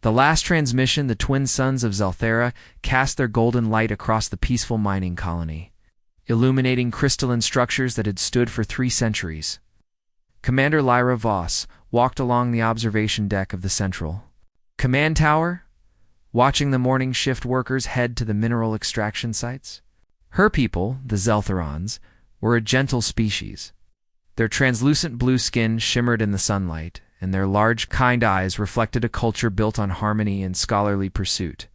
the last transmission, the twin suns of Zelthera cast their golden light across the peaceful mining colony, illuminating crystalline structures that had stood for 3 centuries. Commander Lyra Voss walked along the observation deck of the central command tower, watching the morning shift workers head to the mineral extraction sites. Her people, the Zeltherons, were a gentle species. Their translucent blue skin shimmered in the sunlight, and their large, kind eyes reflected a culture built on harmony and scholarly pursuit.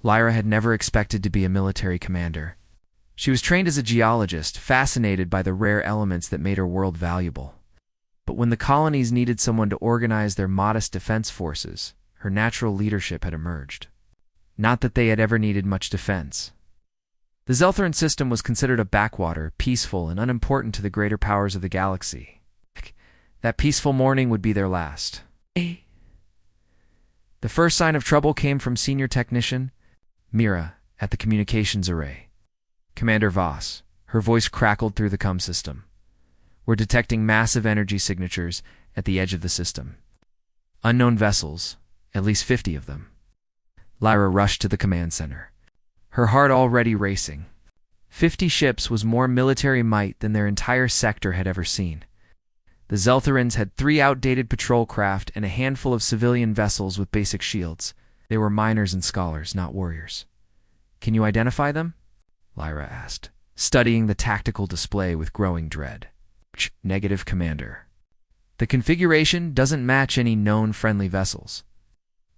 Lyra had never expected to be a military commander. She was trained as a geologist, fascinated by the rare elements that made her world valuable. But when the colonies needed someone to organize their modest defense forces, her natural leadership had emerged. Not that they had ever needed much defense. The Zeltheran system was considered a backwater, peaceful, and unimportant to the greater powers of the galaxy. That peaceful morning would be their last. The first sign of trouble came from senior technician Mira at the communications array. Commander Voss, her voice crackled through the comm system. We're detecting massive energy signatures at the edge of the system. Unknown vessels, at least 50 of them. Lyra rushed to the command center, her heart already racing. 50 ships was more military might than their entire sector had ever seen. The Zeltherans had 3 outdated patrol craft and a handful of civilian vessels with basic shields. They were miners and scholars, not warriors. Can you identify them? Lyra asked, studying the tactical display with growing dread. Negative, Commander. The configuration doesn't match any known friendly vessels.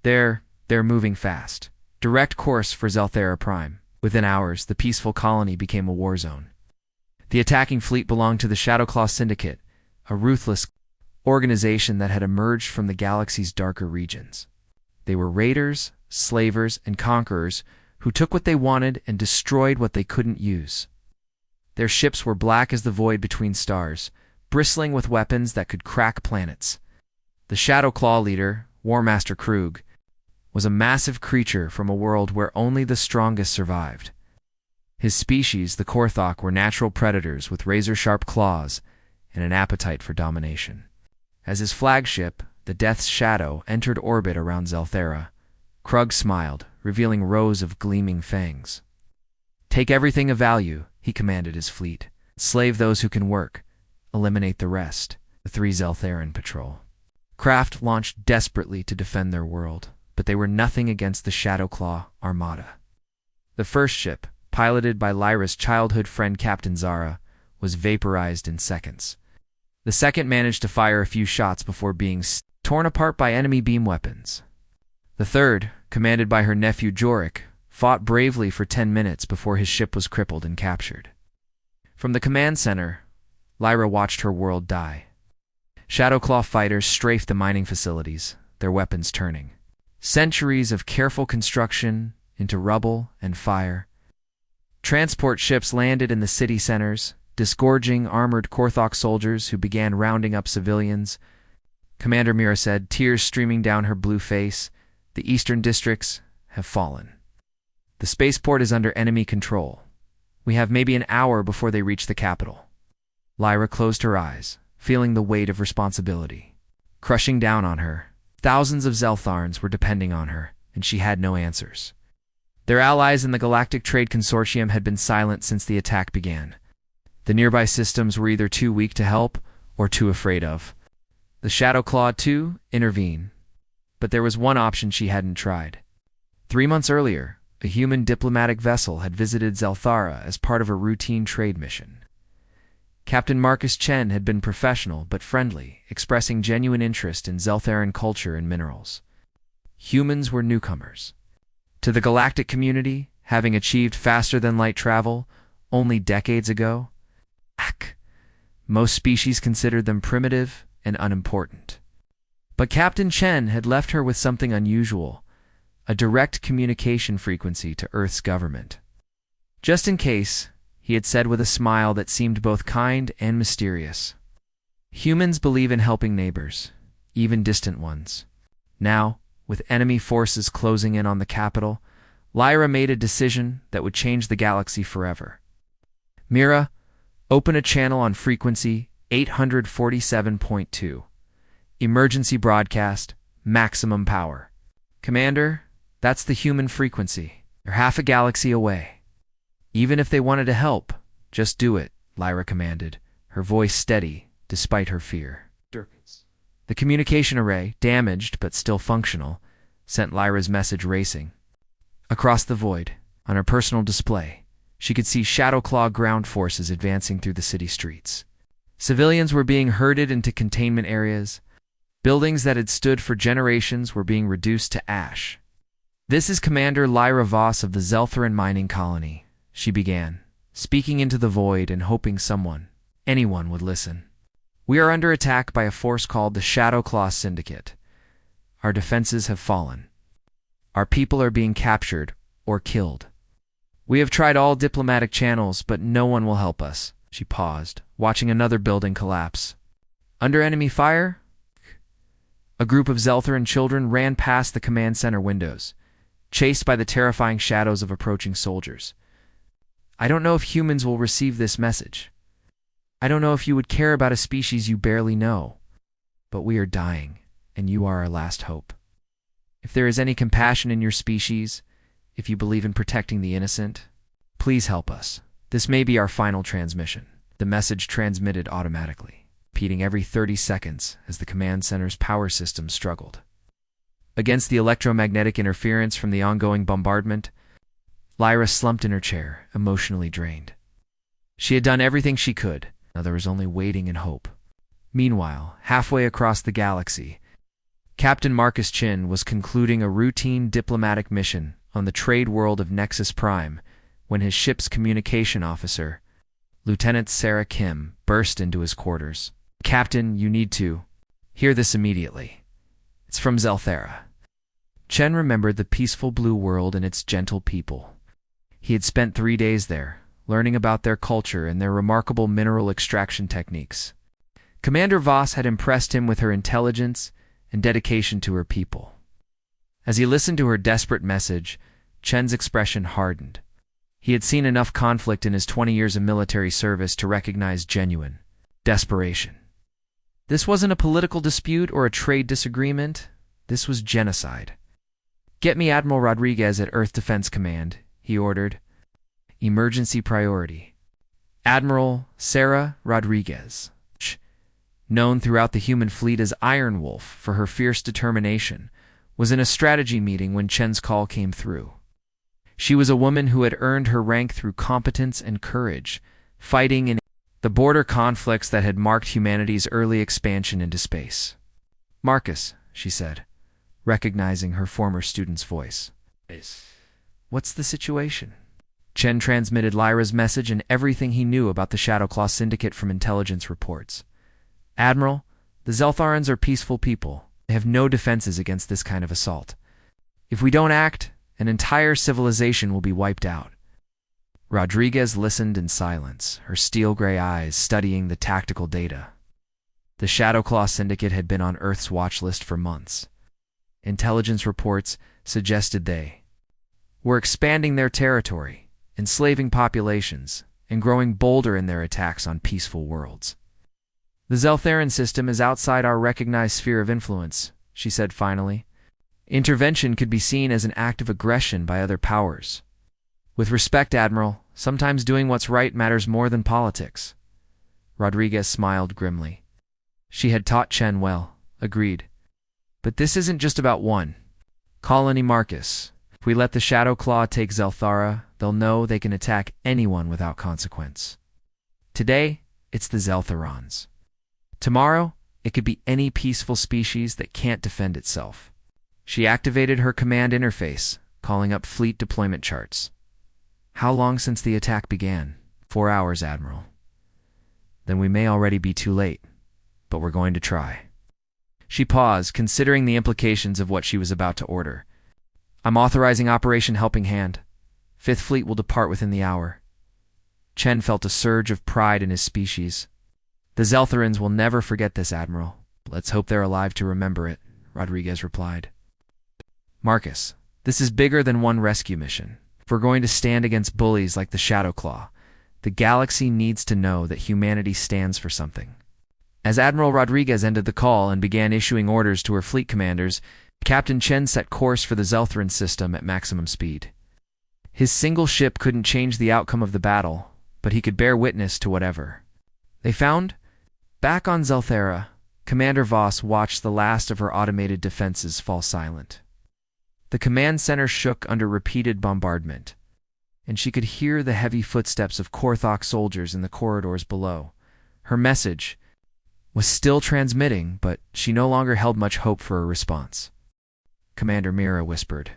They're moving fast. Direct course for Zelthera Prime. Within hours, the peaceful colony became a war zone. The attacking fleet belonged to the Shadowclaw Syndicate, a ruthless organization that had emerged from the galaxy's darker regions. They were raiders, slavers, and conquerors who took what they wanted and destroyed what they couldn't use. Their ships were black as the void between stars, bristling with weapons that could crack planets. The Shadowclaw leader, Warmaster Krug, was a massive creature from a world where only the strongest survived. His species, the Korthok, were natural predators with razor-sharp claws and an appetite for domination. As his flagship, the Death's Shadow, entered orbit around Zelthera, Krug smiled, revealing rows of gleaming fangs. Take everything of value, he commanded his fleet. Slave those who can work. Eliminate the rest. The 3 Zeltheran patrol craft launched desperately to defend their world, but they were nothing against the Shadowclaw Armada. The first ship, piloted by Lyra's childhood friend Captain Zara, was vaporized in seconds. The second managed to fire a few shots before being torn apart by enemy beam weapons. The third, commanded by her nephew Jorik, fought bravely for 10 minutes before his ship was crippled and captured. From the command center, Lyra watched her world die. Shadowclaw fighters strafed the mining facilities, their weapons turning. Centuries of careful construction into rubble and fire. Transport ships landed in the city centers, disgorging armored Korthok soldiers who began rounding up civilians. Commander Mira said, tears streaming down her blue face, the eastern districts have fallen. The spaceport is under enemy control. We have maybe an hour before they reach the capital. Lyra closed her eyes, feeling the weight of responsibility crushing down on her. Thousands of Zeltharns were depending on her, and she had no answers. Their allies in the Galactic Trade Consortium had been silent since the attack began. The nearby systems were either too weak to help or too afraid of. The Shadowclaw, too, intervened. But there was one option she hadn't tried. 3 months earlier, a human diplomatic vessel had visited Zelthara as part of a routine trade mission. Captain Marcus Chen had been professional but friendly, expressing genuine interest in Zeltheran culture and minerals. Humans were newcomers. To the galactic community, having achieved faster-than-light travel only decades ago, most species considered them primitive and unimportant. But Captain Chen had left her with something unusual, a direct communication frequency to Earth's government. Just in case, he had said with a smile that seemed both kind and mysterious. Humans believe in helping neighbors, even distant ones. Now, with enemy forces closing in on the capital, Lyra made a decision that would change the galaxy forever. Mira, open a channel on frequency 847.2. Emergency broadcast, maximum power. Commander, that's the human frequency. They're half a galaxy away. Even if they wanted to help, just do it, Lyra commanded, her voice steady despite her fear. The communication array, damaged but still functional, sent Lyra's message racing. Across the void, on her personal display, she could see Shadowclaw ground forces advancing through the city streets. Civilians were being herded into containment areas. Buildings that had stood for generations were being reduced to ash. "This is Commander Lyra Voss of the Zeltheran mining colony," she began, speaking into the void and hoping someone, anyone, would listen. "We are under attack by a force called the Shadowclaw Syndicate. Our defenses have fallen. Our people are being captured or killed. We have tried all diplomatic channels, but no one will help us." She paused, watching another building collapse. Under enemy fire? A group of Zeltheran children ran past the command center windows, chased by the terrifying shadows of approaching soldiers. "I don't know if humans will receive this message. I don't know if you would care about a species you barely know. But we are dying, and you are our last hope. If there is any compassion in your species, if you believe in protecting the innocent, please help us. This may be our final transmission." The message transmitted automatically, repeating every 30 seconds as the command center's power system struggled. Against the electromagnetic interference from the ongoing bombardment, Lyra slumped in her chair, emotionally drained. She had done everything she could. Now there was only waiting and hope. Meanwhile, halfway across the galaxy, Captain Marcus Chin was concluding a routine diplomatic mission on the trade world of Nexus Prime when his ship's communication officer, Lieutenant Sarah Kim, burst into his quarters. "Captain, you need to hear this immediately. It's from Zelthera." Chen remembered the peaceful blue world and its gentle people. He had spent 3 days there, learning about their culture and their remarkable mineral extraction techniques. Commander Voss had impressed him with her intelligence and dedication to her people. As he listened to her desperate message, Chen's expression hardened. He had seen enough conflict in his 20 years of military service to recognize genuine desperation. This wasn't a political dispute or a trade disagreement. This was genocide. "Get me Admiral Rodriguez at Earth Defense Command," he ordered. "Emergency priority. Admiral Sarah Rodriguez," known throughout the human fleet as Iron Wolf for her fierce determination, was in a strategy meeting when Chen's call came through. She was a woman who had earned her rank through competence and courage, fighting in the border conflicts that had marked humanity's early expansion into space. "Marcus," she said, recognizing her former student's voice. "What's the situation?" Chen transmitted Lyra's message and everything he knew about the Shadowclaw Syndicate from intelligence reports. "Admiral, the Zeltharans are peaceful people. They have no defenses against this kind of assault. If we don't act, an entire civilization will be wiped out." Rodriguez listened in silence, her steel-gray eyes studying the tactical data. The Shadowclaw Syndicate had been on Earth's watch list for months. Intelligence reports suggested they were expanding their territory, enslaving populations, and growing bolder in their attacks on peaceful worlds. "The Zeltheran system is outside our recognized sphere of influence," she said finally. "Intervention could be seen as an act of aggression by other powers. With respect, Admiral, sometimes doing what's right matters more than politics." Rodriguez smiled grimly. She had taught Chen well, agreed. "But this isn't just about one. Colony Marcus. If we let the Shadowclaw take Zelthara, they'll know they can attack anyone without consequence. Today, it's the Zeltharans. Tomorrow, it could be any peaceful species that can't defend itself." She activated her command interface, calling up fleet deployment charts. "How long since the attack began?" 4 hours, Admiral." "Then we may already be too late, but we're going to try." She paused, considering the implications of what she was about to order. "I'm authorizing Operation Helping Hand. 5th Fleet will depart within the hour." Chen felt a surge of pride in his species. "The Zeltharans will never forget this, Admiral. Let's hope they're alive to remember it," Rodriguez replied. "Marcus, this is bigger than one rescue mission. If we're going to stand against bullies like the Shadowclaw, the galaxy needs to know that humanity stands for something." As Admiral Rodriguez ended the call and began issuing orders to her fleet commanders, Captain Chen set course for the Zeltheran system at maximum speed. His single ship couldn't change the outcome of the battle, but he could bear witness to whatever they found. Back on Zelthera, Commander Voss watched the last of her automated defenses fall silent. The command center shook under repeated bombardment, and she could hear the heavy footsteps of Korthok soldiers in the corridors below. Her message was still transmitting, but she no longer held much hope for a response. Commander Mira whispered,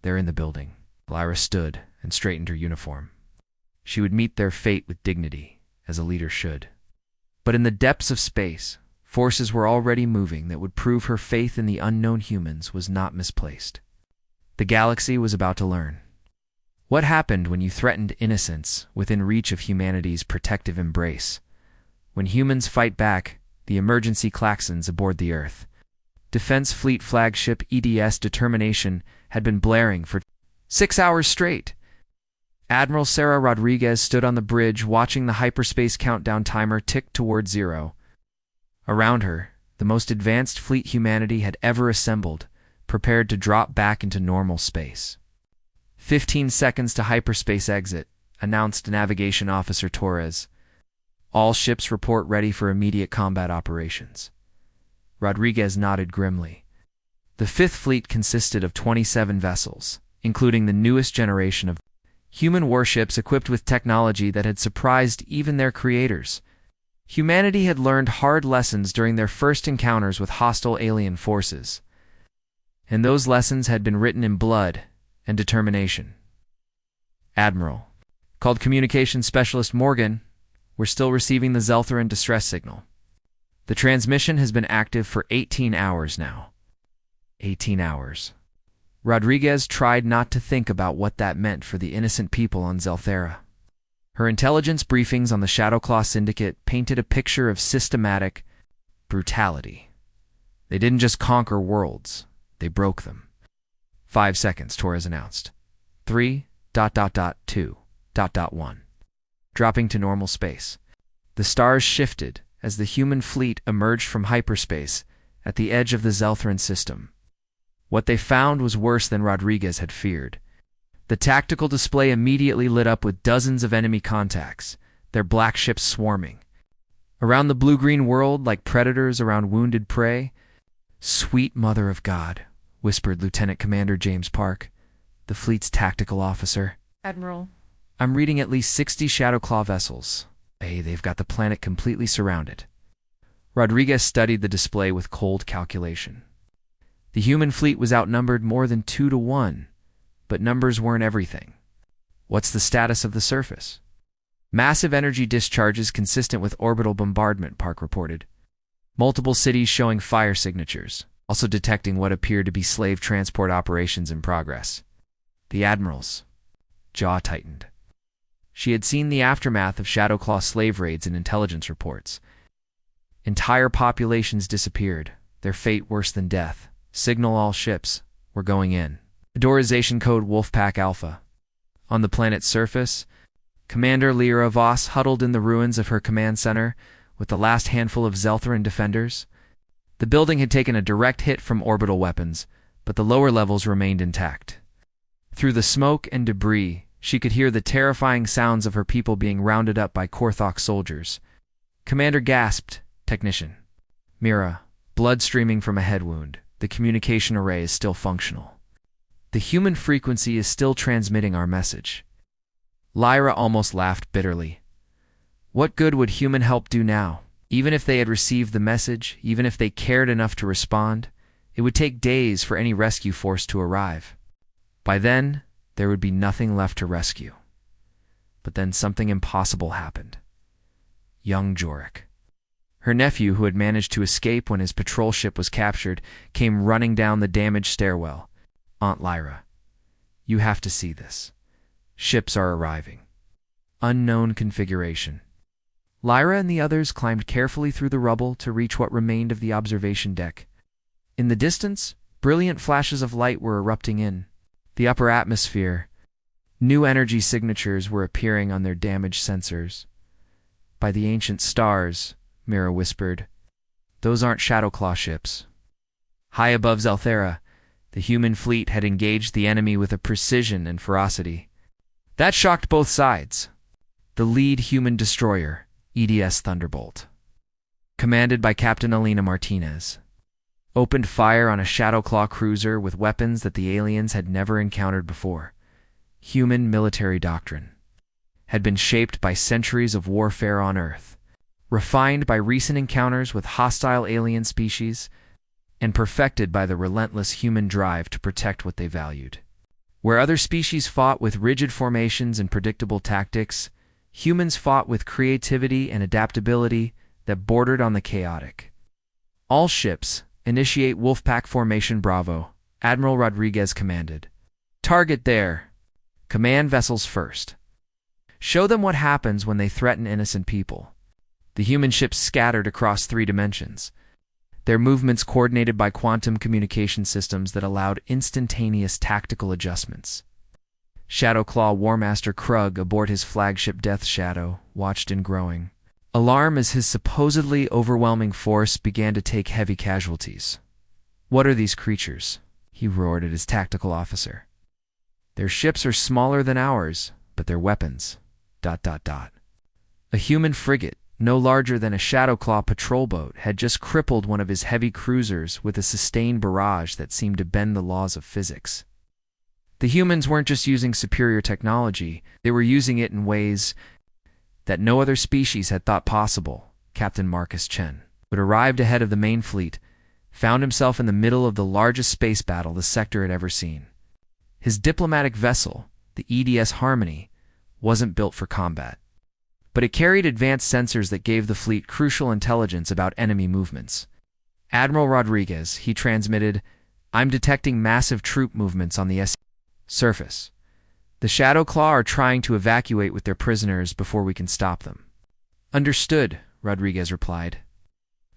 "They're in the building." Lyra stood and straightened her uniform. She would meet their fate with dignity, as a leader should. But in the depths of space, forces were already moving that would prove her faith in the unknown humans was not misplaced. The galaxy was about to learn. What happened when you threatened innocence within reach of humanity's protective embrace? When humans fight back, the emergency klaxons aboard the Earth. Defense Fleet flagship EDS Determination had been blaring for 6 hours straight. Admiral Sarah Rodriguez stood on the bridge watching the hyperspace countdown timer tick toward 0. Around her, the most advanced fleet humanity had ever assembled, prepared to drop back into normal space. 15 seconds to hyperspace exit, announced Navigation Officer Torres. All ships report ready for immediate combat operations. Rodriguez nodded grimly. The Fifth Fleet consisted of 27 vessels, including the newest generation of human warships equipped with technology that had surprised even their creators. Humanity had learned hard lessons during their first encounters with hostile alien forces, and those lessons had been written in blood and determination. Admiral, called Communications Specialist Morgan, we're still receiving the Zeltheran distress signal. The transmission has been active for 18 hours now. 18 hours. Rodriguez tried not to think about what that meant for the innocent people on Zelthera. Her intelligence briefings on the Shadowclaw Syndicate painted a picture of systematic brutality. They didn't just conquer worlds, they broke them. 5 seconds, Torres announced. 3.2.1. Dropping to normal space. The stars shifted as the human fleet emerged from hyperspace at the edge of the Zeltheran system. What they found was worse than Rodriguez had feared. The tactical display immediately lit up with dozens of enemy contacts, their black ships swarming. Around the blue-green world, like predators around wounded prey. "Sweet Mother of God," whispered Lieutenant Commander James Park, the fleet's tactical officer. "Admiral, I'm reading at least 60 Shadowclaw vessels. Hey, they've got the planet completely surrounded." Rodriguez studied the display with cold calculation. The human fleet was outnumbered more than 2-1, but numbers weren't everything. What's the status of the surface? Massive energy discharges consistent with orbital bombardment, Park reported. Multiple cities showing fire signatures, also detecting what appeared to be slave transport operations in progress. The Admiral's jaw tightened. She had seen the aftermath of Shadowclaw slave raids in intelligence reports. Entire populations disappeared, their fate worse than death. Signal all ships. We're going in. Adorization code Wolfpack Alpha. On the planet's surface, Commander Lyra Voss huddled in the ruins of her command center with the last handful of Zeltheran defenders. The building had taken a direct hit from orbital weapons, but the lower levels remained intact. Through the smoke and debris, she could hear the terrifying sounds of her people being rounded up by Korthok soldiers. Commander gasped, "Technician." "Mira, blood streaming from a head wound. The communication array is still functional. The human frequency is still transmitting our message." Lyra almost laughed bitterly. What good would human help do now? Even if they had received the message, even if they cared enough to respond, it would take days for any rescue force to arrive. By then, there would be nothing left to rescue. But then something impossible happened. Young Jorik. Her nephew, who had managed to escape when his patrol ship was captured, came running down the damaged stairwell. "Aunt Lyra, you have to see this. Ships are arriving. Unknown configuration." Lyra and the others climbed carefully through the rubble to reach what remained of the observation deck. In the distance, brilliant flashes of light were erupting in the upper atmosphere. New energy signatures were appearing on their damaged sensors. "By the ancient stars," Mira whispered, "those aren't Shadowclaw ships." High above Zelthera, The human fleet had engaged the enemy with a precision and ferocity that shocked both sides. The lead human destroyer, EDS Thunderbolt, commanded by Captain Elena Martinez, opened fire on a Shadowclaw cruiser with weapons that the aliens had never encountered before. Human military doctrine had been shaped by centuries of warfare on Earth, refined by recent encounters with hostile alien species, and perfected by the relentless human drive to protect what they valued. Where other species fought with rigid formations and predictable tactics, humans fought with creativity and adaptability that bordered on the chaotic. All ships, initiate Wolfpack Formation Bravo, Admiral Rodriguez commanded. Target there. Command vessels first. Show them what happens when they threaten innocent people. The human ships scattered across 3 dimensions, their movements coordinated by quantum communication systems that allowed instantaneous tactical adjustments. Shadowclaw Warmaster Krug aboard his flagship Death Shadow watched in growing alarm as his supposedly overwhelming force began to take heavy casualties. "What are these creatures?" he roared at his tactical officer. "Their ships are smaller than ours, but their weapons... A human frigate, no larger than a Shadowclaw patrol boat, had just crippled one of his heavy cruisers with a sustained barrage that seemed to bend the laws of physics. The humans weren't just using superior technology, they were using it in ways that no other species had thought possible. Captain Marcus Chen, who had arrived ahead of the main fleet, found himself in the middle of the largest space battle the sector had ever seen. His diplomatic vessel, the EDS Harmony, wasn't built for combat, but it carried advanced sensors that gave the fleet crucial intelligence about enemy movements. "Admiral Rodriguez," he transmitted, "I'm detecting massive troop movements on the surface. The Shadowclaw are trying to evacuate with their prisoners before we can stop them." "Understood," Rodriguez replied.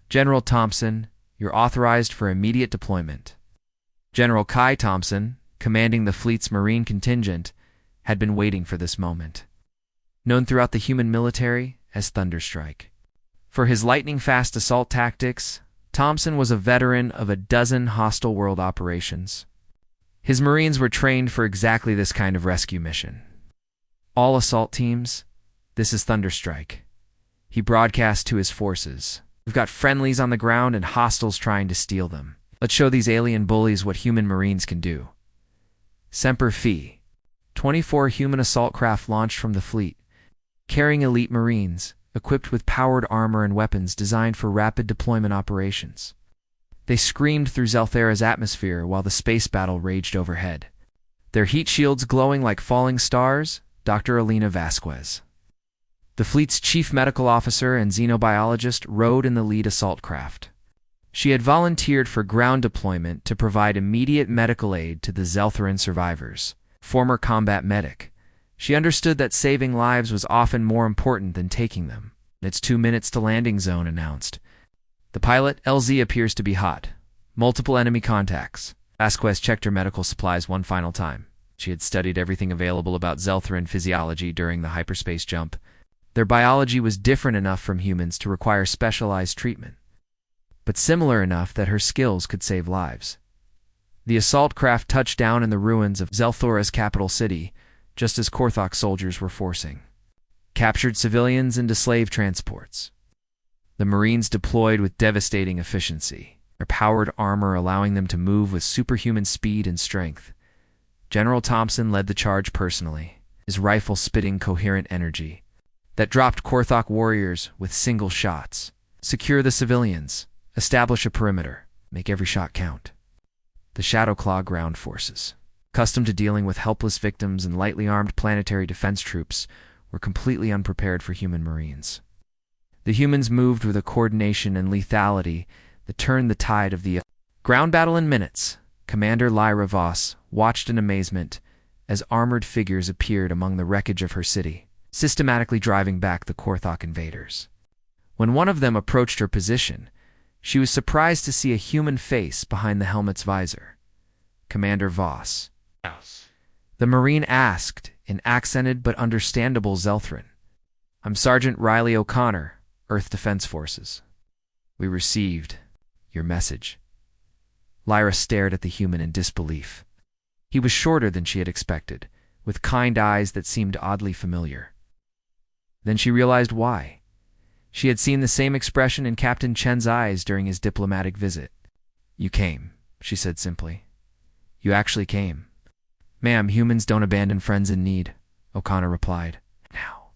"General Thompson, you're authorized for immediate deployment." General Kai Thompson, commanding the fleet's Marine contingent, had been waiting for this moment. Known throughout the human military as Thunderstrike. For his lightning-fast assault tactics, Thompson was a veteran of a dozen hostile world operations. His Marines were trained for exactly this kind of rescue mission. "All assault teams, this is Thunderstrike," he broadcast to his forces. "We've got friendlies on the ground and hostiles trying to steal them. Let's show these alien bullies what human Marines can do." Semper Fi. 24 human assault craft launched from the fleet, carrying elite Marines, equipped with powered armor and weapons designed for rapid deployment operations. They screamed through Zelthera's atmosphere while the space battle raged overhead, their heat shields glowing like falling stars. Dr. Elena Vasquez, the fleet's chief medical officer and xenobiologist, rode in the lead assault craft. She had volunteered for ground deployment to provide immediate medical aid to the Zeltheran survivors. Former combat medic, she understood that saving lives was often more important than taking them. "It's 2 minutes to landing zone," announced. "The pilot, LZ, appears to be hot. Multiple enemy contacts." Vasquez checked her medical supplies one final time. She had studied everything available about Zeltheran physiology during the hyperspace jump. Their biology was different enough from humans to require specialized treatment, but similar enough that her skills could save lives. The assault craft touched down in the ruins of Zelthora's capital city, just as Korthok soldiers were forcing captured civilians into slave transports. The Marines deployed with devastating efficiency, their powered armor allowing them to move with superhuman speed and strength. General Thompson led the charge personally, his rifle spitting coherent energy that dropped Korthok warriors with single shots. "Secure the civilians, establish a perimeter, make every shot count." The Shadowclaw ground forces, accustomed to dealing with helpless victims and lightly armed planetary defense troops, were completely unprepared for human Marines. The humans moved with a coordination and lethality that turned the tide of the ground battle in minutes. Commander Lyra Voss watched in amazement as armored figures appeared among the wreckage of her city, systematically driving back the Korthok invaders. When one of them approached her position, she was surprised to see a human face behind the helmet's visor. "Commander Voss?" the Marine asked in accented but understandable Zelthran. "I'm Sergeant Riley O'Connor, Earth Defense Forces. We received your message." Lyra stared at the human in disbelief. He was shorter than she had expected, with kind eyes that seemed oddly familiar. Then she realized why. She had seen the same expression in Captain Chen's eyes during his diplomatic visit. "You came," she said simply. "You actually came." "Ma'am, humans don't abandon friends in need," O'Connor replied. "Now,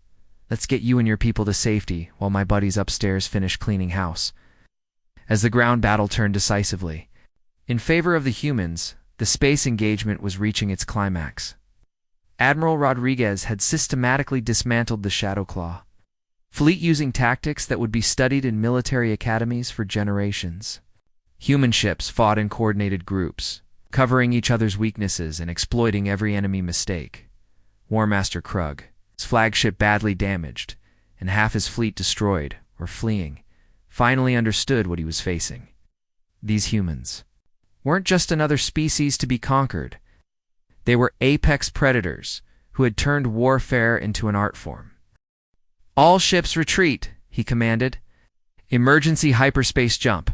let's get you and your people to safety while my buddies upstairs finish cleaning house." As the ground battle turned decisively in favor of the humans, the space engagement was reaching its climax. Admiral Rodriguez had systematically dismantled the Shadow Claw, fleet using tactics that would be studied in military academies for generations. Human ships fought in coordinated groups, covering each other's weaknesses and exploiting every enemy mistake. War Master Krug, his flagship badly damaged and half his fleet destroyed or fleeing, finally understood what he was facing. These humans weren't just another species to be conquered. They were apex predators who had turned warfare into an art form. "All ships retreat," he commanded. "Emergency hyperspace jump."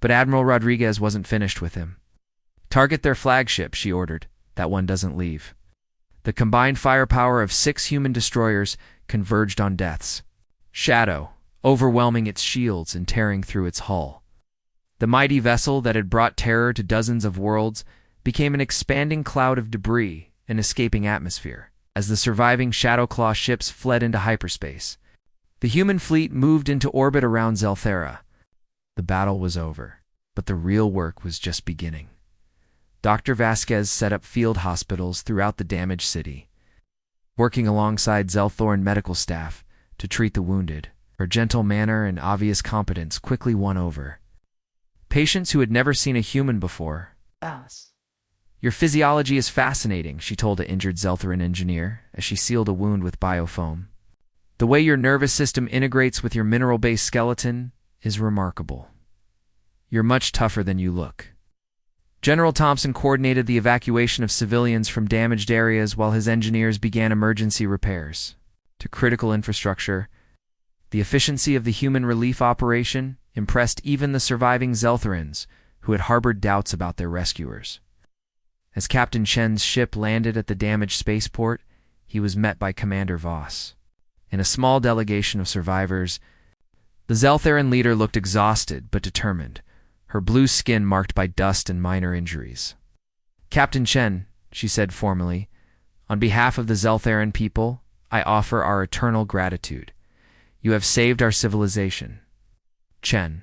But Admiral Rodriguez wasn't finished with him. "Target their flagship," she ordered. "That one doesn't leave." The combined firepower of 6 human destroyers converged on Death's Shadow, overwhelming its shields and tearing through its hull. The mighty vessel that had brought terror to dozens of worlds became an expanding cloud of debris and escaping atmosphere as the surviving Shadowclaw ships fled into hyperspace. The human fleet moved into orbit around Zelthera. The battle was over, but the real work was just beginning. Dr. Vasquez set up field hospitals throughout the damaged city, working alongside Zelthorn medical staff to treat the wounded. Her gentle manner and obvious competence quickly won over patients who had never seen a human before. "Your physiology is fascinating," she told an injured Zeltheran engineer as she sealed a wound with biofoam. "The way your nervous system integrates with your mineral-based skeleton is remarkable. You're much tougher than you look." General Thompson coordinated the evacuation of civilians from damaged areas while his engineers began emergency repairs to critical infrastructure. The efficiency of the human relief operation impressed even the surviving Zeltherans, who had harbored doubts about their rescuers. As Captain Chen's ship landed at the damaged spaceport, he was met by Commander Voss and a small delegation of survivors. The Zeltheran leader looked exhausted but determined, her blue skin marked by dust and minor injuries. "Captain Chen," she said formally, "on behalf of the Zeltheran people, I offer our eternal gratitude. You have saved our civilization." Chen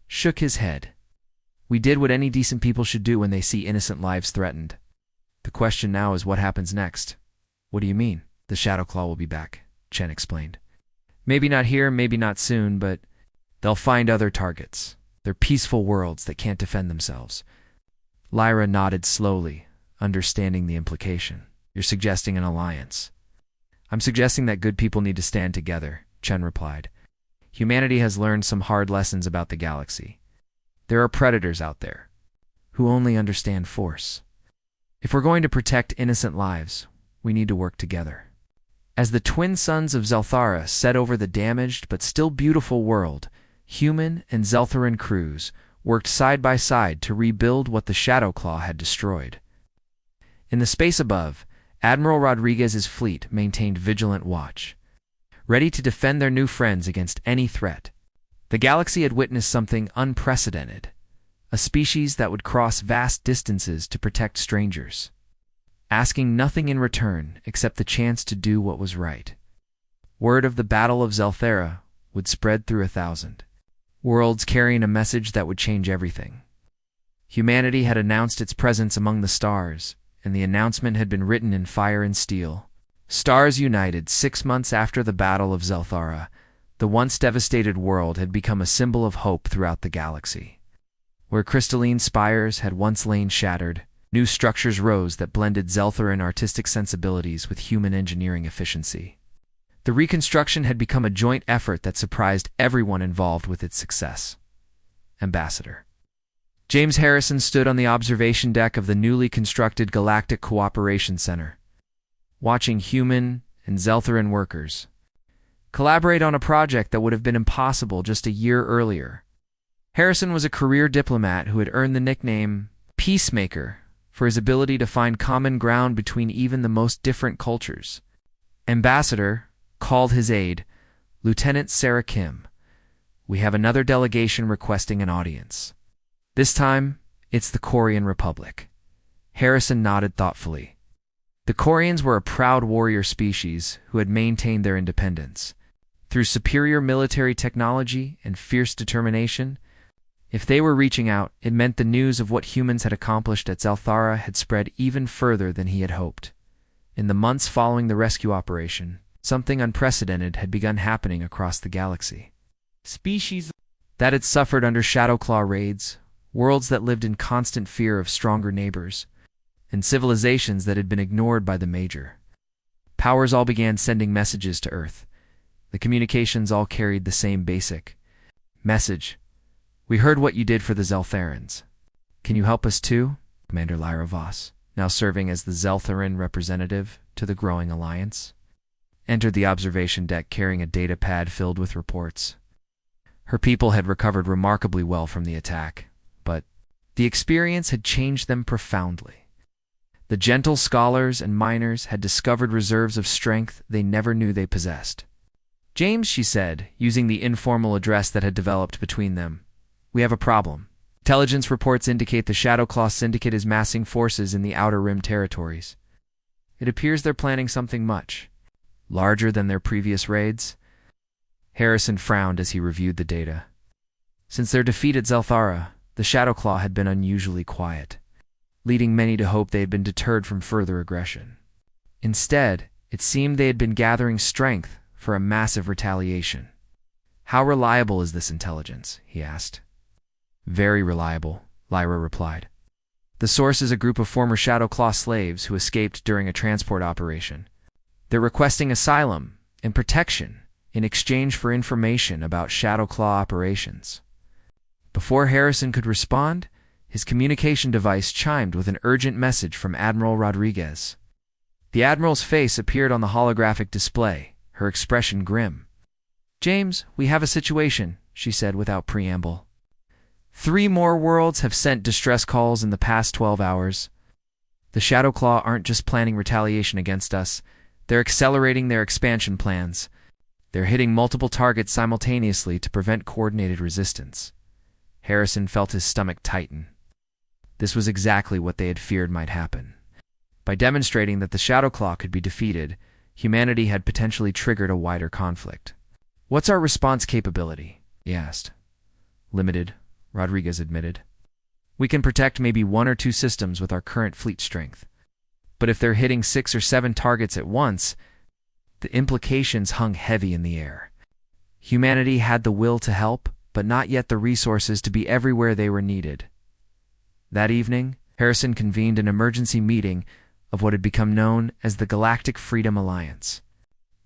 shook his head. "We did what any decent people should do when they see innocent lives threatened. The question now is what happens next." "What do you mean?" "The Shadowclaw will be back," Chen explained. "Maybe not here, maybe not soon, but they'll find other targets. They're peaceful worlds that can't defend themselves." Lyra nodded slowly, understanding the implication. "You're suggesting an alliance." "I'm suggesting that good people need to stand together," Chen replied. "Humanity has learned some hard lessons about the galaxy. There are predators out there who only understand force. If we're going to protect innocent lives, we need to work together." As the twin suns of Zelthara set over the damaged but still beautiful world, human and Zeltheran crews worked side by side to rebuild what the Shadowclaw had destroyed. In the space above, Admiral Rodriguez's fleet maintained vigilant watch, ready to defend their new friends against any threat. The galaxy had witnessed something unprecedented, a species that would cross vast distances to protect strangers, asking nothing in return except the chance to do what was right. Word of the Battle of Zelthera would spread through 1,000 worlds, carrying a message that would change everything. Humanity had announced its presence among the stars, and the announcement had been written in fire and steel. Stars united 6 months after the Battle of Zelthara. The once devastated world had become a symbol of hope throughout the galaxy. Where crystalline spires had once lain shattered, new structures rose that blended Zeltheran artistic sensibilities with human engineering efficiency. The reconstruction had become a joint effort that surprised everyone involved with its success. Ambassador James Harrison stood on the observation deck of the newly constructed Galactic Cooperation Center, watching human and Zeltheran workers collaborate on a project that would have been impossible just a year earlier. Harrison was a career diplomat who had earned the nickname Peacemaker for his ability to find common ground between even the most different cultures. Ambassador called his aide, Lieutenant Sarah Kim. "We have another delegation requesting an audience. This time, it's the Korean Republic." Harrison nodded thoughtfully. The Koreans were a proud warrior species who had maintained their independence. Through superior military technology and fierce determination, if they were reaching out, it meant the news of what humans had accomplished at Zalthara had spread even further than he had hoped. In the months following the rescue operation, something unprecedented had begun happening across the galaxy. Species that had suffered under Shadowclaw raids, worlds that lived in constant fear of stronger neighbors, and civilizations that had been ignored by the Major. Powers all began sending messages to Earth. The communications all carried the same basic message. "We heard what you did for the Zeltharans. Can you help us too?" Commander Lyra Voss, now serving as the Zeltharan representative to the growing alliance, entered the observation deck carrying a data pad filled with reports. Her people had recovered remarkably well from the attack, but the experience had changed them profoundly. The gentle scholars and miners had discovered reserves of strength they never knew they possessed. "James," she said, using the informal address that had developed between them, "we have a problem. Intelligence reports indicate the Shadowclaw Syndicate is massing forces in the Outer Rim territories. It appears they're planning something much larger than their previous raids." Harrison frowned as he reviewed the data. Since their defeat at Zalthara, the Shadowclaw had been unusually quiet, leading many to hope they had been deterred from further aggression. Instead, it seemed they had been gathering strength for a massive retaliation. "How reliable is this intelligence?" he asked. "Very reliable," Lyra replied. "The source is a group of former Shadowclaw slaves who escaped during a transport operation. They're requesting asylum and protection in exchange for information about Shadowclaw operations." Before Harrison could respond, his communication device chimed with an urgent message from Admiral Rodriguez. The Admiral's face appeared on the holographic display, her expression grim. "James, we have a situation," she said without preamble. "3 more worlds have sent distress calls in the past 12 hours. The Shadowclaw aren't just planning retaliation against us, they're accelerating their expansion plans. They're hitting multiple targets simultaneously to prevent coordinated resistance." Harrison felt his stomach tighten. This was exactly what they had feared might happen. By demonstrating that the Shadowclaw could be defeated, humanity had potentially triggered a wider conflict. "What's our response capability?" he asked. "Limited," Rodriguez admitted. "We can protect maybe 1 or 2 systems with our current fleet strength. But if they're hitting 6 or 7 targets at once, the implications hung heavy in the air. Humanity had the will to help, but not yet the resources to be everywhere they were needed." That evening, Harrison convened an emergency meeting of what had become known as the Galactic Freedom Alliance.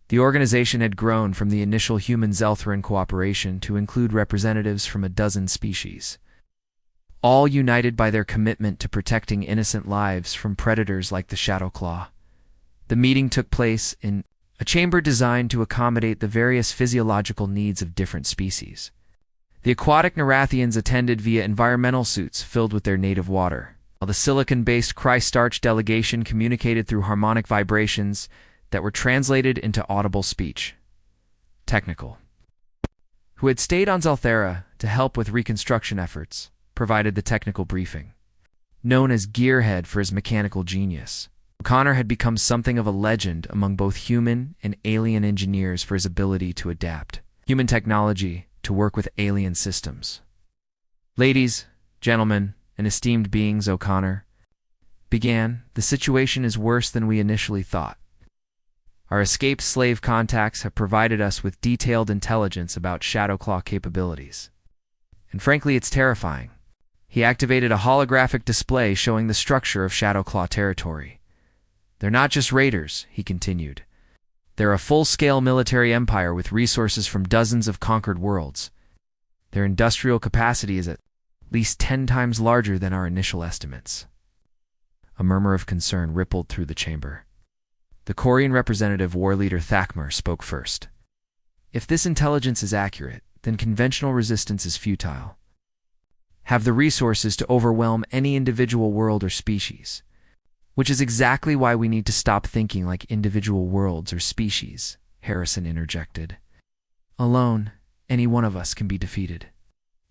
The organization had grown from the initial human-Zeltharan cooperation to include representatives from a dozen species, all united by their commitment to protecting innocent lives from predators like the Shadowclaw. The meeting took place in a chamber designed to accommodate the various physiological needs of different species. The aquatic Nerathians attended via environmental suits filled with their native water, while the silicon-based Crystarch delegation communicated through harmonic vibrations that were translated into audible speech. Technical, who had stayed on Zalthara to help with reconstruction efforts, provided the technical briefing. Known as Gearhead for his mechanical genius, O'Connor had become something of a legend among both human and alien engineers for his ability to adapt human technology to work with alien systems. "Ladies, gentlemen, and esteemed beings," O'Connor began, "the situation is worse than we initially thought. Our escaped slave contacts have provided us with detailed intelligence about Shadowclaw capabilities. And frankly, it's terrifying." He activated a holographic display showing the structure of Shadowclaw territory. "They're not just raiders," he continued. "They're a full-scale military empire with resources from dozens of conquered worlds. Their industrial capacity is at least 10 times larger than our initial estimates." A murmur of concern rippled through the chamber. The Korean representative war leader Thakmer spoke first. "If this intelligence is accurate, then conventional resistance is futile. have the resources to overwhelm any individual world or species. Which is exactly why we need to stop thinking like individual worlds or species, Harrison interjected. Alone, any one of us can be defeated.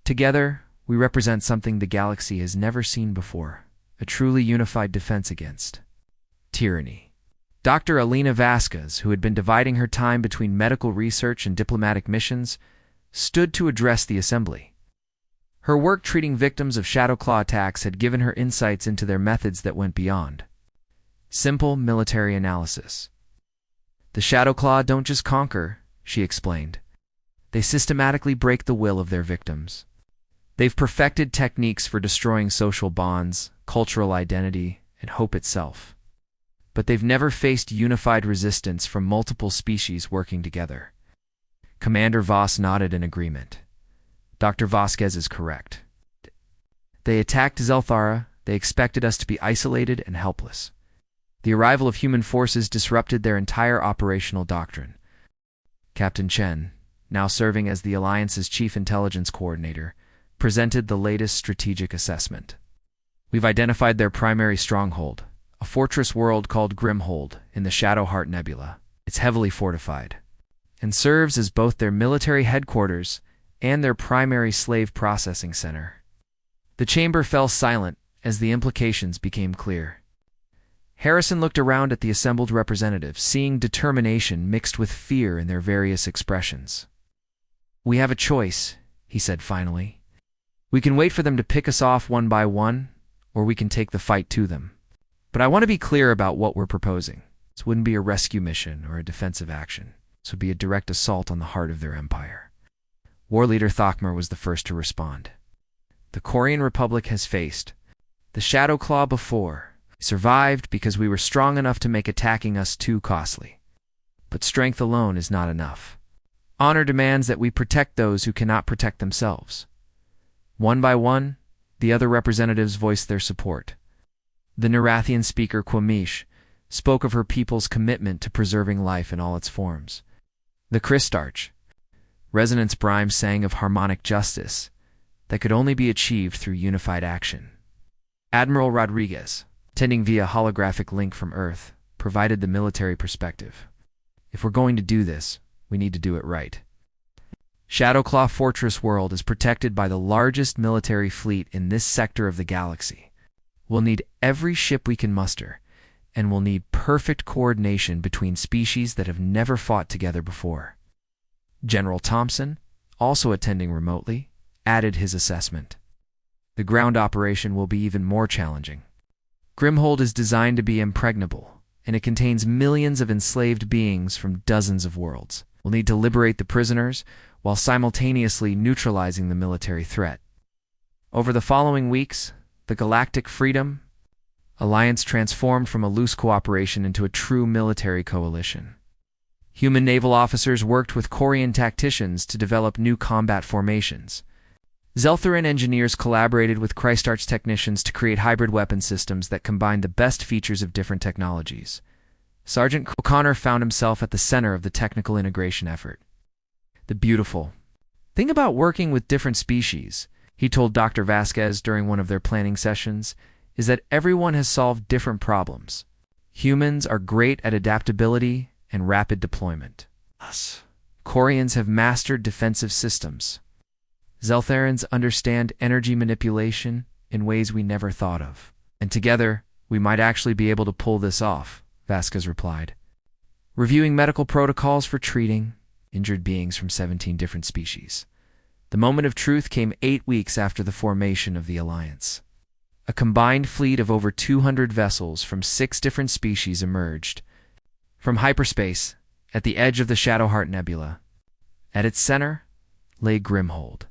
Together, we represent something the galaxy has never seen before, a truly unified defense against tyranny. Dr. Alina Vasquez, who had been dividing her time between medical research and diplomatic missions, stood to address the assembly. Her work treating victims of Shadowclaw attacks had given her insights into their methods that went beyond simple military analysis. The Shadowclaw don't just conquer, she explained. They systematically break the will of their victims. They've perfected techniques for destroying social bonds, cultural identity, and hope itself. But they've never faced unified resistance from multiple species working together. Commander Voss nodded in agreement. Dr. Vasquez is correct. They attacked Zelthara. They expected us to be isolated and helpless. The arrival of human forces disrupted their entire operational doctrine. Captain Chen, now serving as the Alliance's Chief Intelligence Coordinator, presented the latest strategic assessment. We've identified their primary stronghold, a fortress world called Grimhold in the Shadowheart Nebula. It's heavily fortified, and serves as both their military headquarters and their primary slave processing center. The chamber fell silent as the implications became clear. Harrison looked around at the assembled representatives, seeing determination mixed with fear in their various expressions. We have a choice, he said finally. We can wait for them to pick us off one by one, or we can take the fight to them. But I want to be clear about what we're proposing. This wouldn't be a rescue mission or a defensive action. This would be a direct assault on the heart of their empire. War Leader Thokmer was the first to respond. The Korean Republic has faced the Shadowclaw before. We survived because we were strong enough to make attacking us too costly. But strength alone is not enough. Honor demands that we protect those who cannot protect themselves. One by one, the other representatives voiced their support. The Nerathian speaker Quamish spoke of her people's commitment to preserving life in all its forms. The Christarch, Resonance Brime sang of harmonic justice that could only be achieved through unified action. Admiral Rodriguez, attending via holographic link from Earth, provided the military perspective. If we're going to do this, we need to do it right. Shadowclaw Fortress World is protected by the largest military fleet in this sector of the galaxy. We'll need every ship we can muster, and we'll need perfect coordination between species that have never fought together before. General Thompson, also attending remotely, added his assessment. The ground operation will be even more challenging. Grimhold is designed to be impregnable, and it contains millions of enslaved beings from dozens of worlds. We'll need to liberate the prisoners while simultaneously neutralizing the military threat. Over the following weeks, the Galactic Freedom Alliance transformed from a loose cooperation into a true military coalition. Human naval officers worked with Korean tacticians to develop new combat formations. Zeltharan engineers collaborated with Christarch technicians to create hybrid weapon systems that combined the best features of different technologies. Sergeant O'Connor found himself at the center of the technical integration effort. The beautiful thing about working with different species, he told Dr. Vasquez during one of their planning sessions, is that everyone has solved different problems. Humans are great at adaptability and rapid deployment. Us Koreans have mastered defensive systems. Zeltharans understand energy manipulation in ways we never thought of. And together, we might actually be able to pull this off, Vasquez replied. Reviewing medical protocols for treating injured beings from 17 different species. The moment of truth came 8 weeks after the formation of the Alliance. A combined fleet of over 200 vessels from 6 different species emerged from hyperspace at the edge of the Shadowheart Nebula. At its center lay Grimhold,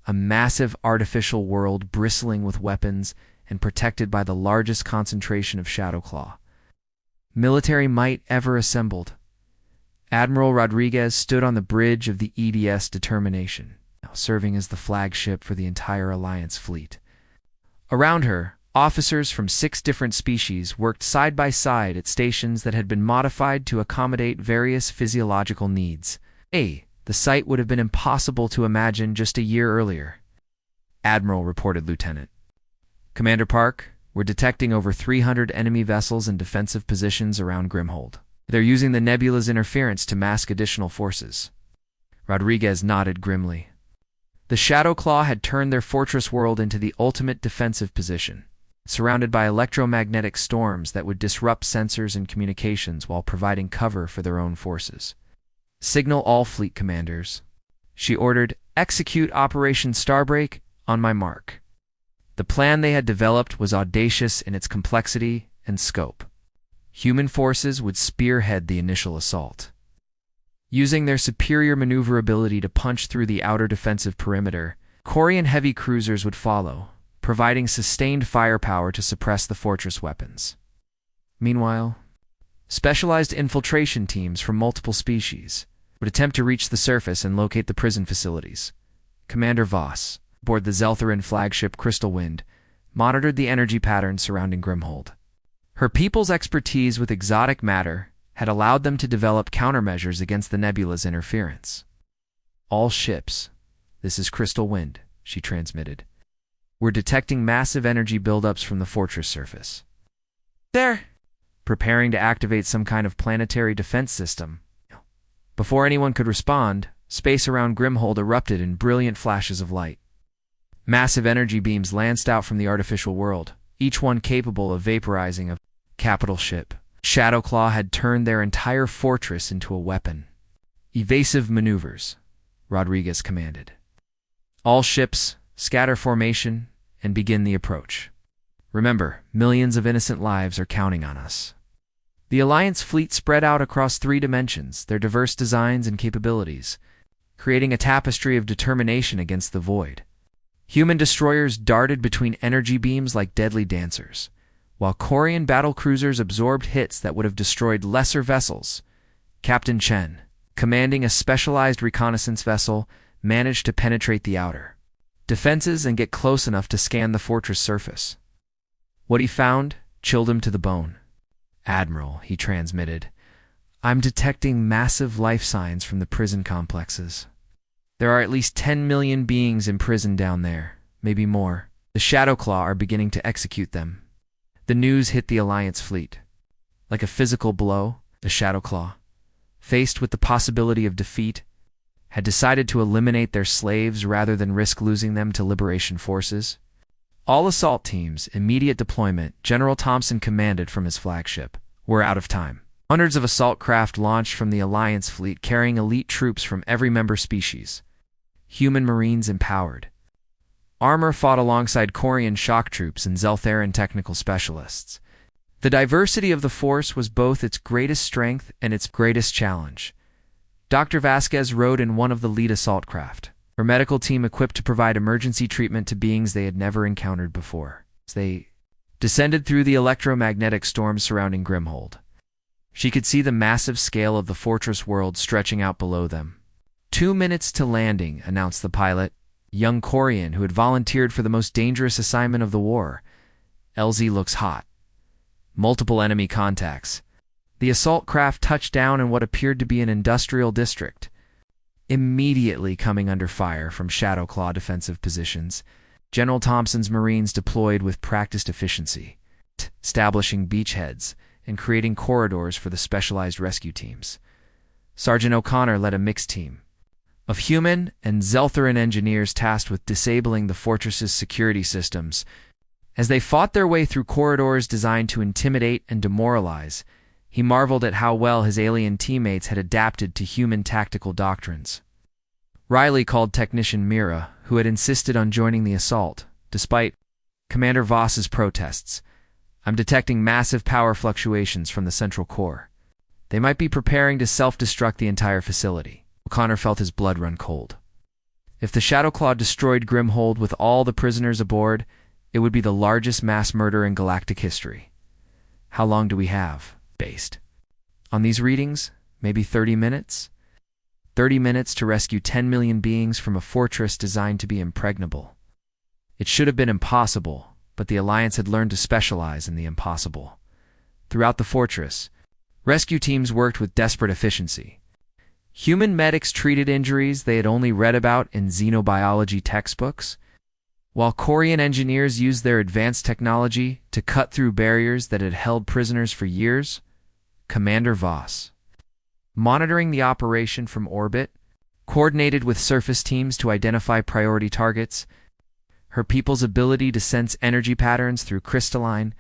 a massive artificial world bristling with weapons and protected by the largest concentration of Shadowclaw military might ever assembled. Admiral Rodriguez stood on the bridge of the EDS Determination, now serving as the flagship for the entire Alliance fleet. Around her, officers from 6 different species worked side by side at stations that had been modified to accommodate various physiological needs. The sight would have been impossible to imagine just a year earlier. Admiral, reported Lieutenant. Commander Park, we're detecting over 300 enemy vessels in defensive positions around Grimhold. They're using the nebula's interference to mask additional forces. Rodriguez nodded grimly. The Shadow Claw had turned their fortress world into the ultimate defensive position, surrounded by electromagnetic storms that would disrupt sensors and communications while providing cover for their own forces. Signal all fleet commanders, she ordered. Execute Operation Starbreak on my mark. The plan they had developed was audacious in its complexity and scope. Human forces would spearhead the initial assault, using their superior maneuverability to punch through the outer defensive perimeter. Quarian heavy cruisers would follow, providing sustained firepower to suppress the fortress weapons. Meanwhile, specialized infiltration teams from multiple species would attempt to reach the surface and locate the prison facilities. Commander Voss, aboard the Zeltheran flagship Crystal Wind, monitored the energy patterns surrounding Grimhold. Her people's expertise with exotic matter had allowed them to develop countermeasures against the nebula's interference. All ships, this is Crystal Wind, she transmitted. We're detecting massive energy buildups from the fortress surface. They're preparing to activate some kind of planetary defense system. Before anyone could respond, space around Grimhold erupted in brilliant flashes of light. Massive energy beams lanced out from the artificial world, each one capable of vaporizing a capital ship. Shadowclaw had turned their entire fortress into a weapon. Evasive maneuvers, Rodriguez commanded. All ships, scatter formation, and begin the approach. Remember, millions of innocent lives are counting on us. The Alliance fleet spread out across 3 dimensions, their diverse designs and capabilities, creating a tapestry of determination against the void. Human destroyers darted between energy beams like deadly dancers, while Quarian battlecruisers absorbed hits that would have destroyed lesser vessels. Captain Chen, commanding a specialized reconnaissance vessel, managed to penetrate the outer defenses and get close enough to scan the fortress surface. What he found chilled him to the bone. Admiral, he transmitted, I'm detecting massive life signs from the prison complexes. There are at least 10 million beings imprisoned down there, maybe more. The Shadowclaw are beginning to execute them. The news hit the Alliance fleet. Like a physical blow, the Shadowclaw, faced with the possibility of defeat, had decided to eliminate their slaves rather than risk losing them to liberation forces. All assault teams, immediate deployment, General Thompson commanded from his flagship, were out of time. Hundreds of assault craft launched from the Alliance fleet carrying elite troops from every member species. Human Marines empowered. Armor fought alongside Quarian shock troops and Zeltheran technical specialists. The diversity of the force was both its greatest strength and its greatest challenge. Dr. Vasquez rode in one of the lead assault craft, her medical team equipped to provide emergency treatment to beings they had never encountered before. As they descended through the electromagnetic storms surrounding Grimhold, she could see the massive scale of the fortress world stretching out below them. 2 minutes to landing, announced the pilot, a young Quarian who had volunteered for the most dangerous assignment of the war. LZ looks hot. Multiple enemy contacts. The assault craft touched down in what appeared to be an industrial district, immediately coming under fire from Shadowclaw defensive positions. General Thompson's Marines deployed with practiced efficiency, establishing beachheads and creating corridors for the specialized rescue teams. Sergeant O'Connor led a mixed team of human and Zeltheran engineers tasked with disabling the fortress's security systems. As they fought their way through corridors designed to intimidate and demoralize, he marveled at how well his alien teammates had adapted to human tactical doctrines. Riley called Technician Mira, who had insisted on joining the assault, despite Commander Voss's protests. I'm detecting massive power fluctuations from the central core. They might be preparing to self-destruct the entire facility. O'Connor felt his blood run cold. If the Shadowclaw destroyed Grimhold with all the prisoners aboard, it would be the largest mass murder in galactic history. How long do we have? Based on these readings, maybe 30 minutes? 30 minutes to rescue 10 million beings from a fortress designed to be impregnable. It should have been impossible, but the Alliance had learned to specialize in the impossible. Throughout the fortress, rescue teams worked with desperate efficiency. Human medics treated injuries they had only read about in xenobiology textbooks. While Korean engineers used their advanced technology to cut through barriers that had held prisoners for years, Commander Voss, monitoring the operation from orbit, coordinated with surface teams to identify priority targets, her people's ability to sense energy patterns through crystalline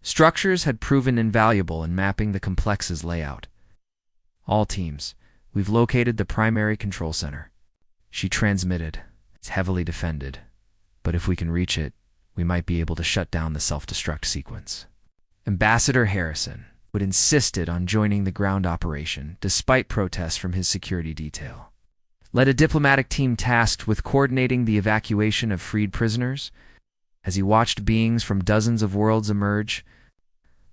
structures had proven invaluable in mapping the complex's layout. All teams, we've located the primary control center, she transmitted. It's heavily defended, but if we can reach it, we might be able to shut down the self-destruct sequence. Ambassador Harrison would insisted on joining the ground operation despite protests from his security detail. Led a diplomatic team tasked with coordinating the evacuation of freed prisoners as he watched beings from dozens of worlds emerge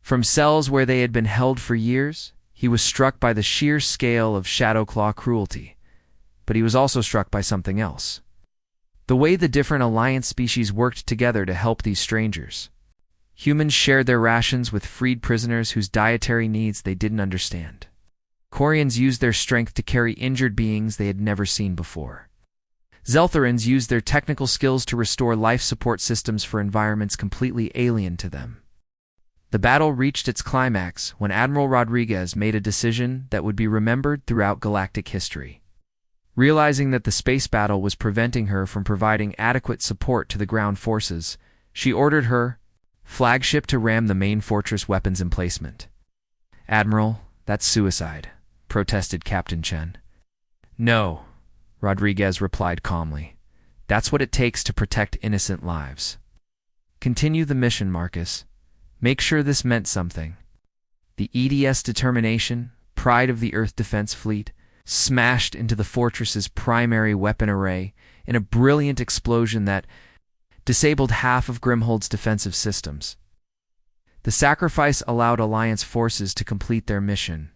from cells where they had been held for years. He was struck by the sheer scale of Shadowclaw cruelty, but he was also struck by something else. The way the different Alliance species worked together to help these strangers. Humans shared their rations with freed prisoners whose dietary needs they didn't understand. Quarians used their strength to carry injured beings they had never seen before. Zeltharans used their technical skills to restore life support systems for environments completely alien to them. The battle reached its climax when Admiral Rodriguez made a decision that would be remembered throughout galactic history. Realizing that the space battle was preventing her from providing adequate support to the ground forces, she ordered her flagship to ram the main fortress weapons emplacement. "Admiral, that's suicide," protested Captain Chen. "No," Rodriguez replied calmly. "That's what it takes to protect innocent lives. Continue the mission, Marcus. Make sure this meant something." The EDS determination, pride of the Earth Defense Fleet, smashed into the fortress's primary weapon array in a brilliant explosion that disabled half of Grimhold's defensive systems. The sacrifice allowed Alliance forces to complete their mission,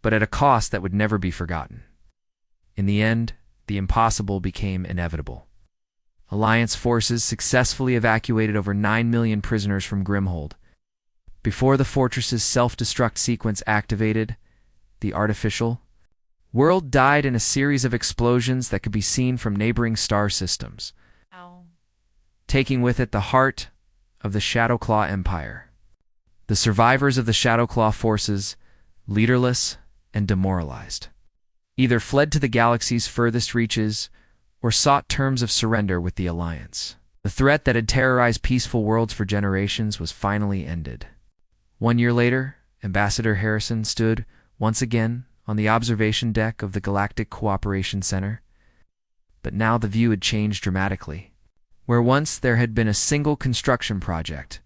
but at a cost that would never be forgotten. In the end, the impossible became inevitable. Alliance forces successfully evacuated over 9 million prisoners from Grimhold. Before the fortress's self-destruct sequence activated, the artificial world died in a series of explosions that could be seen from neighboring star systems, taking with it the heart of the Shadowclaw Empire. The survivors of the Shadowclaw forces, leaderless and demoralized, either fled to the galaxy's furthest reaches or sought terms of surrender with the Alliance. The threat that had terrorized peaceful worlds for generations was finally ended. 1 year later, Ambassador Harrison stood, once again, on the observation deck of the Galactic Cooperation Center. But now the view had changed dramatically. Where once there had been a single construction project,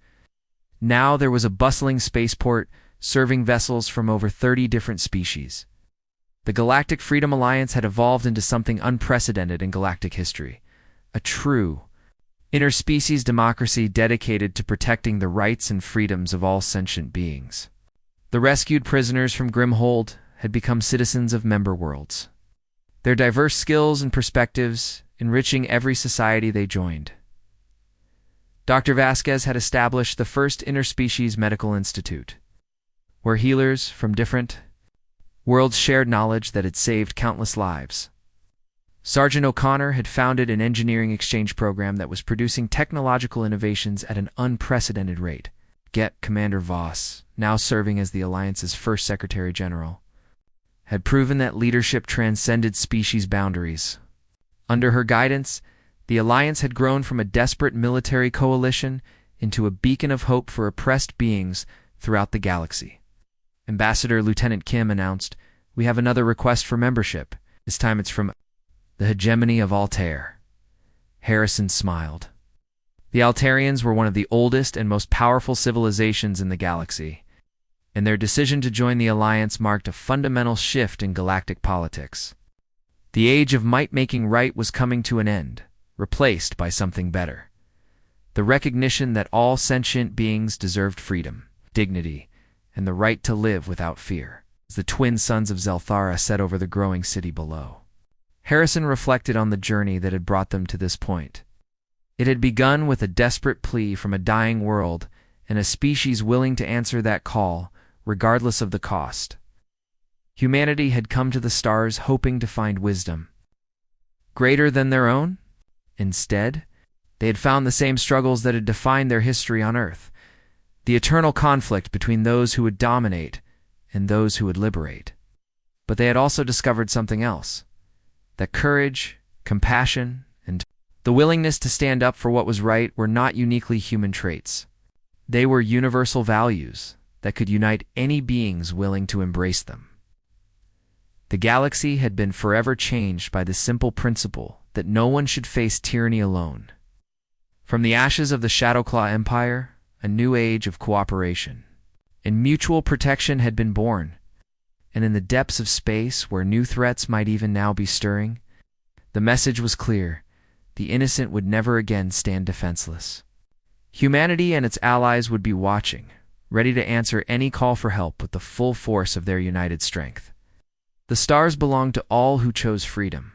now there was a bustling spaceport serving vessels from over 30 different species. The Galactic Freedom Alliance had evolved into something unprecedented in galactic history, a true interspecies democracy dedicated to protecting the rights and freedoms of all sentient beings. The rescued prisoners from Grimhold had become citizens of member worlds, their diverse skills and perspectives enriching every society they joined. Dr. Vasquez had established the first interspecies medical institute, where healers from different worlds shared knowledge that had saved countless lives. Sergeant O'Connor had founded an engineering exchange program that was producing technological innovations at an unprecedented rate. Commander Voss, now serving as the Alliance's first Secretary General, had proven that leadership transcended species boundaries. Under her guidance, the Alliance had grown from a desperate military coalition into a beacon of hope for oppressed beings throughout the galaxy. Ambassador Lieutenant Kim announced, "We have another request for membership. This time it's from the hegemony of Altair." Harrison smiled. The Altarians were one of the oldest and most powerful civilizations in the galaxy, and their decision to join the Alliance marked a fundamental shift in galactic politics. The age of might making right was coming to an end, replaced by something better. The recognition that all sentient beings deserved freedom, dignity, and the right to live without fear, as the twin suns of Zelthara set over the growing city below. Harrison reflected on the journey that had brought them to this point. It had begun with a desperate plea from a dying world and a species willing to answer that call, regardless of the cost. Humanity had come to the stars hoping to find wisdom greater than their own. Instead, They had found the same struggles that had defined their history on Earth, the eternal conflict between those who would dominate and those who would liberate. But they had also discovered something else, that courage, compassion, and the willingness to stand up for what was right were not uniquely human traits. They were universal values that could unite any beings willing to embrace them. The galaxy had been forever changed by the simple principle that no one should face tyranny alone. From the ashes of the Shadowclaw Empire, a new age of cooperation and mutual protection had been born, and in the depths of space where new threats might even now be stirring, the message was clear: the innocent would never again stand defenseless. Humanity and its allies would be watching, ready to answer any call for help with the full force of their united strength. The stars belonged to all who chose freedom,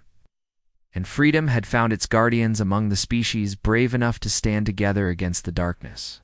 and freedom had found its guardians among the species brave enough to stand together against the darkness.